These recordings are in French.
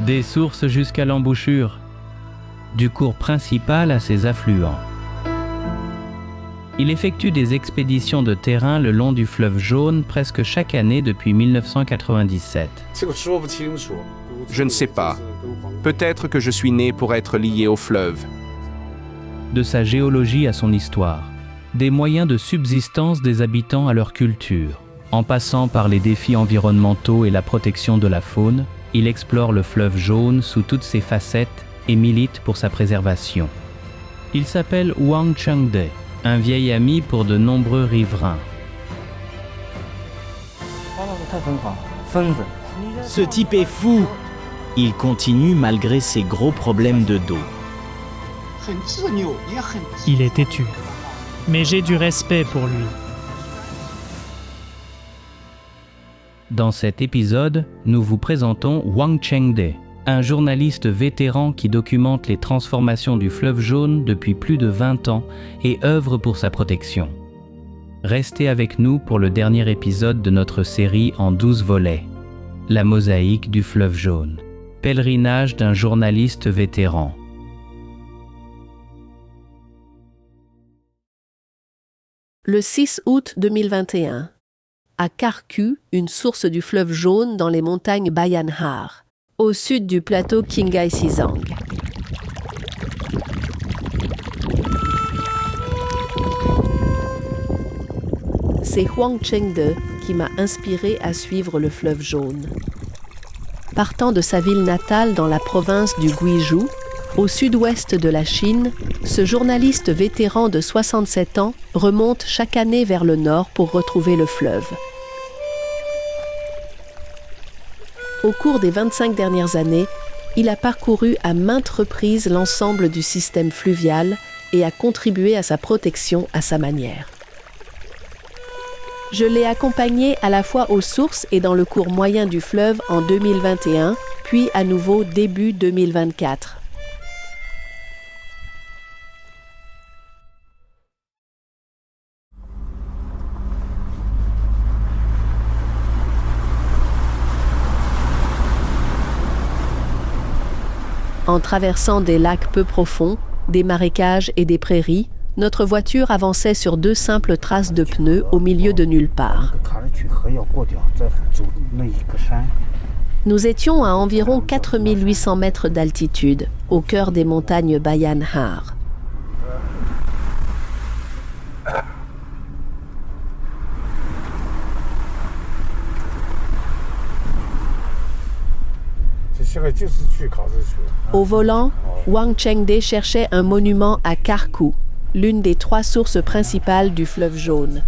Des sources jusqu'à l'embouchure, du cours principal à ses affluents. Il effectue des expéditions de terrain le long du fleuve Jaune presque chaque année depuis 1997. Je ne sais pas. Peut-être que je suis né pour être lié au fleuve. De sa géologie à son histoire, des moyens de subsistance des habitants à leur culture, en passant par les défis environnementaux et la protection de la faune, il explore le fleuve Jaune sous toutes ses facettes et milite pour sa préservation. Il s'appelle Wang Chengde, un vieil ami pour de nombreux riverains. Ce type est fou. Il continue malgré ses gros problèmes de dos. Il est têtu, mais j'ai du respect pour lui. Dans cet épisode, nous vous présentons Wang Chengde, un journaliste vétéran qui documente les transformations du fleuve Jaune depuis plus de 20 ans et œuvre pour sa protection. Restez avec nous pour le dernier épisode de notre série en 12 volets, La mosaïque du fleuve Jaune, pèlerinage d'un journaliste vétéran. Le 6 août 2021, à Karku, une source du fleuve Jaune dans les montagnes Bayan Har, au sud du plateau Qinghai Xizang. C'est Wang Chengde qui m'a inspiré à suivre le fleuve Jaune. Partant de sa ville natale dans la province du Guizhou, au sud-ouest de la Chine, ce journaliste vétéran de 67 ans remonte chaque année vers le nord pour retrouver le fleuve. Au cours des 25 dernières années, il a parcouru à maintes reprises l'ensemble du système fluvial et a contribué à sa protection à sa manière. Je l'ai accompagné à la fois aux sources et dans le cours moyen du fleuve en 2021, puis à nouveau début 2024. En traversant des lacs peu profonds, des marécages et des prairies, notre voiture avançait sur 2 simples traces de pneus au milieu de nulle part. Nous étions à environ 4800 mètres d'altitude, au cœur des montagnes Bayan Har. Au volant, Wang Chengde cherchait un monument à Karku, l'une des 3 sources principales du fleuve Jaune.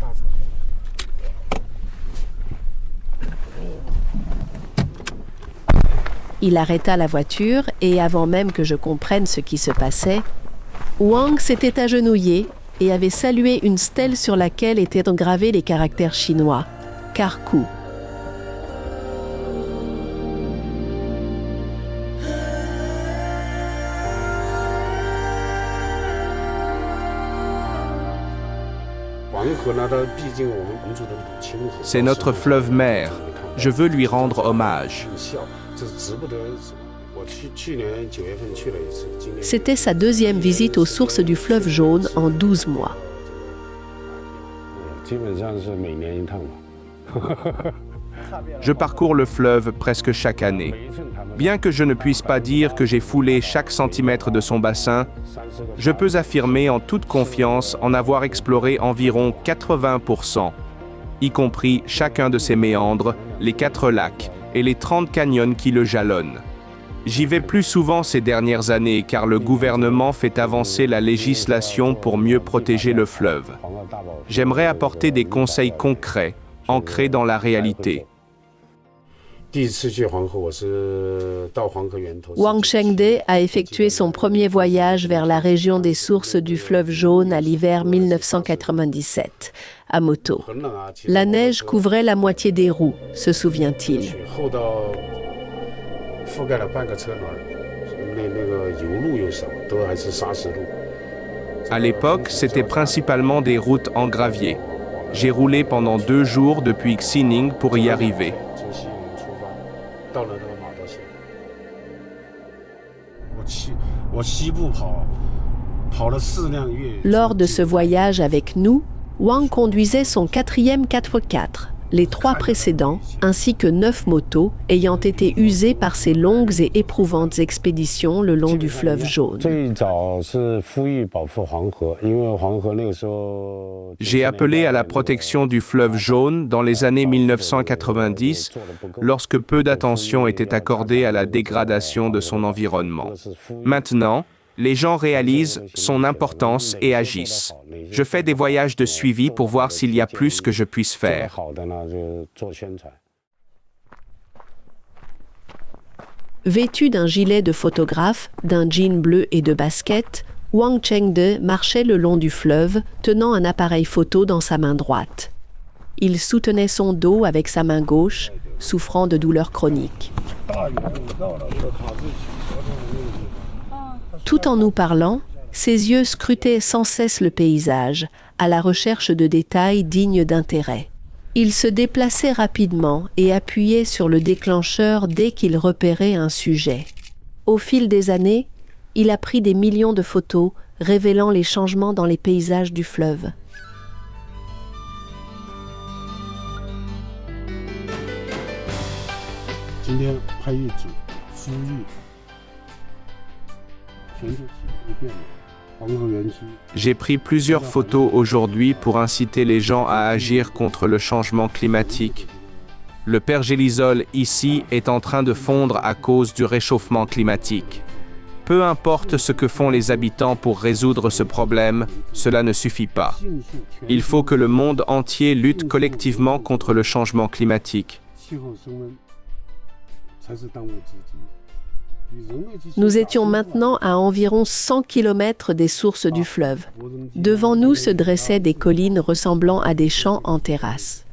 Il arrêta la voiture et avant même que je comprenne ce qui se passait, Wang s'était agenouillé et avait salué une stèle sur laquelle étaient gravés les caractères chinois, Karku. C'est notre fleuve mère. Je veux lui rendre hommage. C'était sa 2e visite aux sources du fleuve Jaune en 12 mois. Je parcours le fleuve presque chaque année. Bien que je ne puisse pas dire que j'ai foulé chaque centimètre de son bassin, je peux affirmer en toute confiance en avoir exploré environ 80%, y compris chacun de ses méandres, les 4 lacs et les 30 canyons qui le jalonnent. J'y vais plus souvent ces dernières années car le gouvernement fait avancer la législation pour mieux protéger le fleuve. J'aimerais apporter des conseils concrets, ancrés dans la réalité. Wang Chengde a effectué son premier voyage vers la région des sources du fleuve Jaune à l'hiver 1997, à moto. La neige couvrait la moitié des roues, se souvient-il. À l'époque, c'était principalement des routes en gravier. J'ai roulé pendant 2 jours depuis Xining pour y arriver. Lors de ce voyage avec nous, Wang conduisait son 4e 4x4, les 3 précédents, ainsi que 9 motos, ayant été usées par ses longues et éprouvantes expéditions le long du fleuve Jaune. J'ai appelé à la protection du fleuve Jaune dans les années 1990, lorsque peu d'attention était accordée à la dégradation de son environnement. Maintenant, les gens réalisent son importance et agissent. Je fais des voyages de suivi pour voir s'il y a plus que je puisse faire. Vêtu d'un gilet de photographe, d'un jean bleu et de baskets, Wang Chengde marchait le long du fleuve, tenant un appareil photo dans sa main droite. Il soutenait son dos avec sa main gauche, souffrant de douleurs chroniques. Tout en nous parlant, ses yeux scrutaient sans cesse le paysage, à la recherche de détails dignes d'intérêt. Il se déplaçait rapidement et appuyait sur le déclencheur dès qu'il repérait un sujet. Au fil des années, il a pris des millions de photos révélant les changements dans les paysages du fleuve. J'ai pris plusieurs photos aujourd'hui pour inciter les gens à agir contre le changement climatique. Le pergélisol ici est en train de fondre à cause du réchauffement climatique. Peu importe ce que font les habitants pour résoudre ce problème, cela ne suffit pas. Il faut que le monde entier lutte collectivement contre le changement climatique. Nous étions maintenant à environ 100 km des sources du fleuve. Devant nous se dressaient des collines ressemblant à des champs en terrasse.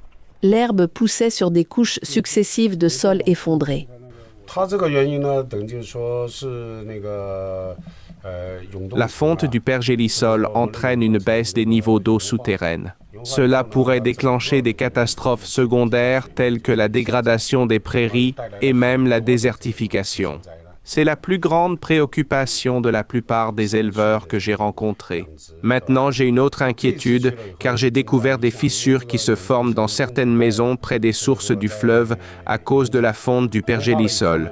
L'herbe poussait sur des couches successives de sol effondré. La fonte du pergélisol entraîne une baisse des niveaux d'eau souterraine. Cela pourrait déclencher des catastrophes secondaires telles que la dégradation des prairies et même la désertification. C'est la plus grande préoccupation de la plupart des éleveurs que j'ai rencontrés. Maintenant, j'ai une autre inquiétude car j'ai découvert des fissures qui se forment dans certaines maisons près des sources du fleuve à cause de la fonte du pergélisol.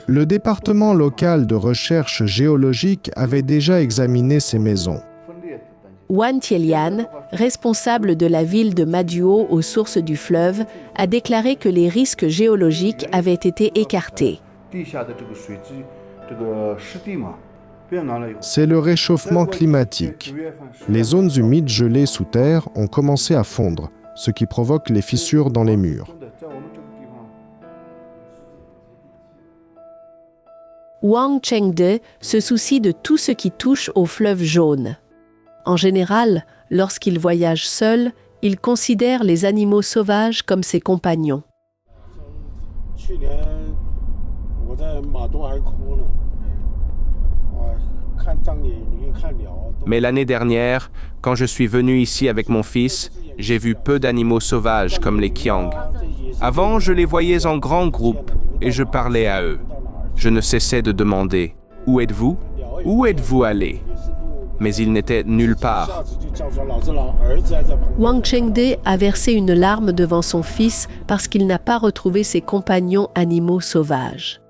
Le département local de recherche géologique avait déjà examiné ces maisons. Wan Tielian, responsable de la ville de Maduo aux sources du fleuve, a déclaré que les risques géologiques avaient été écartés. C'est le réchauffement climatique. Les zones humides gelées sous terre ont commencé à fondre, ce qui provoque les fissures dans les murs. Wang Chengde se soucie de tout ce qui touche au fleuve Jaune. En général, lorsqu'il voyage seul, il considère les animaux sauvages comme ses compagnons. Mais l'année dernière, quand je suis venu ici avec mon fils, j'ai vu peu d'animaux sauvages comme les kiang. Avant, je les voyais en grands groupes et je parlais à eux. Je ne cessais de demander « Où êtes-vous ? Où êtes-vous allés ?» Mais ils n'étaient nulle part. Wang Chengde a versé une larme devant son fils parce qu'il n'a pas retrouvé ses compagnons animaux sauvages.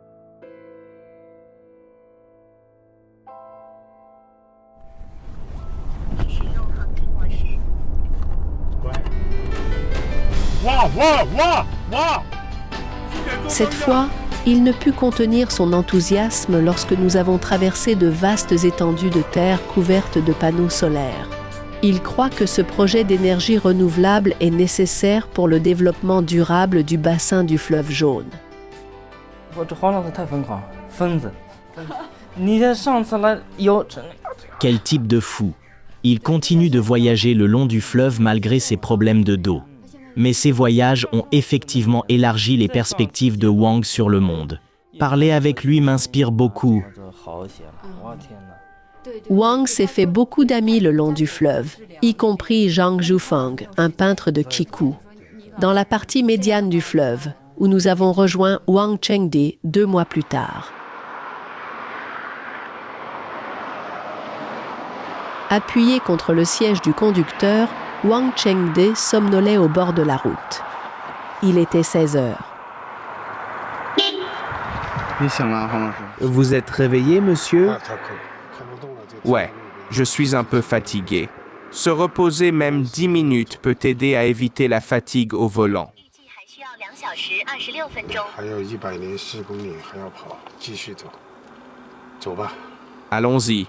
Cette fois, il ne put contenir son enthousiasme lorsque nous avons traversé de vastes étendues de terre couvertes de panneaux solaires. Il croit que ce projet d'énergie renouvelable est nécessaire pour le développement durable du bassin du fleuve Jaune. Quel type de fou! Il continue de voyager le long du fleuve malgré ses problèmes de dos. Mais ces voyages ont effectivement élargi les perspectives de Wang sur le monde. Parler avec lui m'inspire beaucoup. Wang s'est fait beaucoup d'amis le long du fleuve, y compris Zhang Zhufang, un peintre de Kikou. Dans la partie médiane du fleuve, où nous avons rejoint Wang Chengde 2 mois plus tard. Appuyé contre le siège du conducteur, Wang Chengde somnolait au bord de la route. Il était 16 heures. Vous êtes réveillé, monsieur? Ouais, je suis un peu fatigué. Se reposer même 10 minutes peut aider à éviter la fatigue au volant. Allons-y.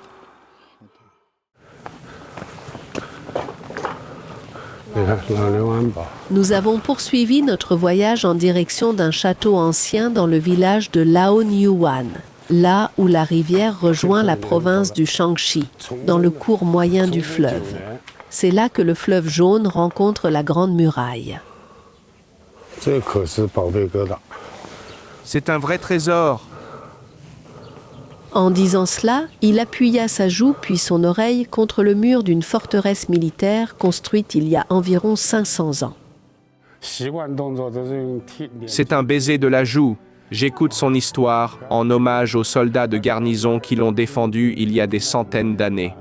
Nous avons poursuivi notre voyage en direction d'un château ancien dans le village de Laonyuan, là où la rivière rejoint la province du Shaanxi, dans le cours moyen du fleuve. C'est là que le fleuve jaune rencontre la Grande Muraille. C'est un vrai trésor. En disant cela, il appuya sa joue puis son oreille contre le mur d'une forteresse militaire construite il y a environ 500 ans. C'est un baiser de la joue. J'écoute son histoire en hommage aux soldats de garnison qui l'ont défendu il y a des centaines d'années.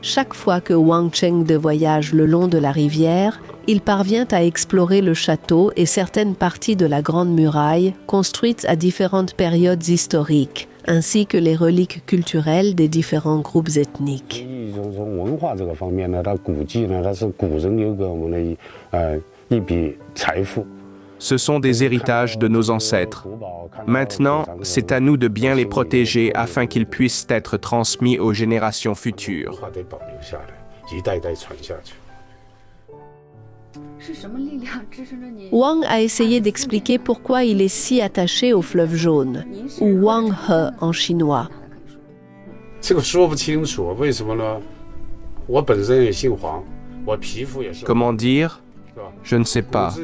Chaque fois que Wang Chengde voyage le long de la rivière, il parvient à explorer le château et certaines parties de la Grande Muraille, construites à différentes périodes historiques, ainsi que les reliques culturelles des différents groupes ethniques. Ce sont des héritages de nos ancêtres. Maintenant, c'est à nous de bien les protéger afin qu'ils puissent être transmis aux générations futures. Wang a essayé d'expliquer pourquoi il est si attaché au fleuve jaune, ou Wang He en chinois. Comment dire? Je ne sais pas.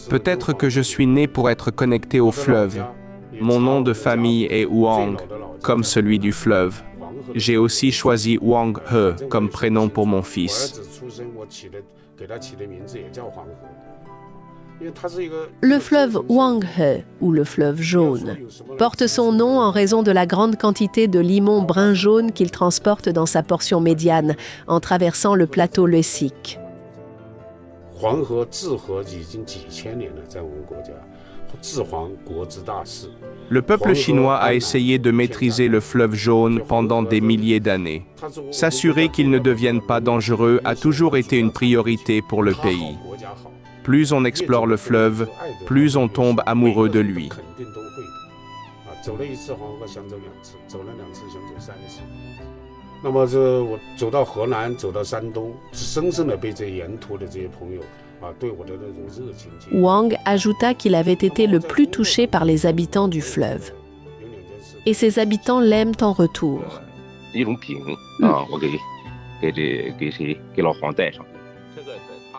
Peut-être que je suis né pour être connecté au fleuve. Mon nom de famille est Wang, comme celui du fleuve. J'ai aussi choisi Wang He comme prénom pour mon fils. Le fleuve Wang He, ou le fleuve jaune, porte son nom en raison de la grande quantité de limon brun-jaune qu'il transporte dans sa portion médiane, en traversant le plateau Lesique. Le peuple chinois a essayé de maîtriser le fleuve jaune pendant des milliers d'années. S'assurer qu'il ne devienne pas dangereux a toujours été une priorité pour le pays. Plus on explore le fleuve, plus on tombe amoureux de lui. Wang ajouta qu'il avait été le plus touché par les habitants du fleuve. Et ces habitants l'aiment en retour.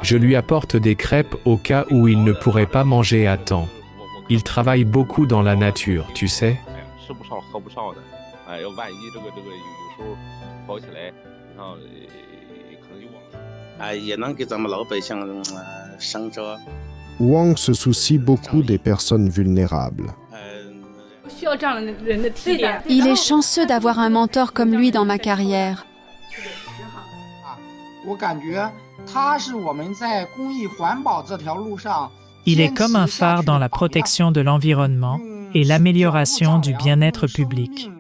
Je lui apporte des crêpes au cas où il ne pourrait pas manger à temps. Il travaille beaucoup dans la nature, tu sais. Wang se soucie beaucoup des personnes vulnérables. Il est chanceux d'avoir un mentor comme lui dans ma carrière. Il est comme un phare dans la protection de l'environnement et l'amélioration du bien-être public.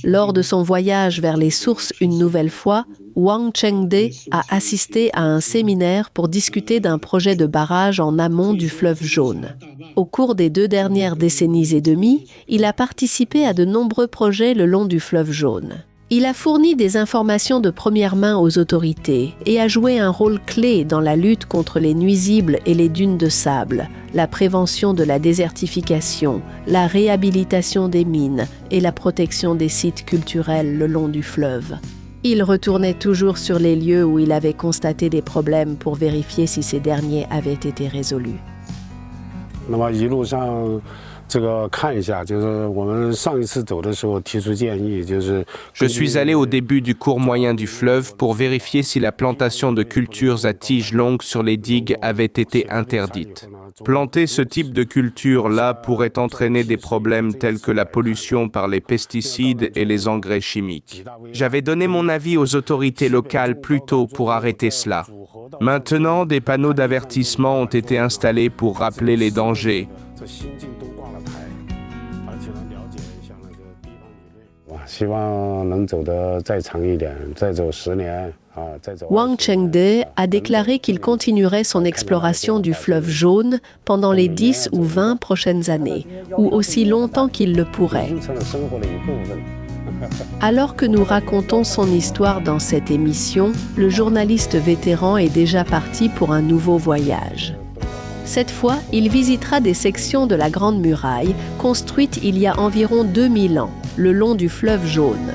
Lors de son voyage vers les sources une nouvelle fois, Wang Chengde a assisté à un séminaire pour discuter d'un projet de barrage en amont du fleuve jaune. Au cours des 2 dernières décennies et demie, il a participé à de nombreux projets le long du fleuve jaune. Il a fourni des informations de première main aux autorités et a joué un rôle clé dans la lutte contre les nuisibles et les dunes de sable, la prévention de la désertification, la réhabilitation des mines et la protection des sites culturels le long du fleuve. Il retournait toujours sur les lieux où il avait constaté des problèmes pour vérifier si ces derniers avaient été résolus. Je suis allé au début du cours moyen du fleuve pour vérifier si la plantation de cultures à tiges longues sur les digues avait été interdite. Planter ce type de culture-là pourrait entraîner des problèmes tels que la pollution par les pesticides et les engrais chimiques. J'avais donné mon avis aux autorités locales plus tôt pour arrêter cela. Maintenant, des panneaux d'avertissement ont été installés pour rappeler les dangers. Wang Chengde a déclaré qu'il continuerait son exploration du fleuve jaune pendant les 10 ou 20 prochaines années, ou aussi longtemps qu'il le pourrait. Alors que nous racontons son histoire dans cette émission, le journaliste vétéran est déjà parti pour un nouveau voyage. Cette fois, il visitera des sections de la Grande Muraille, construites il y a environ 2000 ans, le long du fleuve jaune.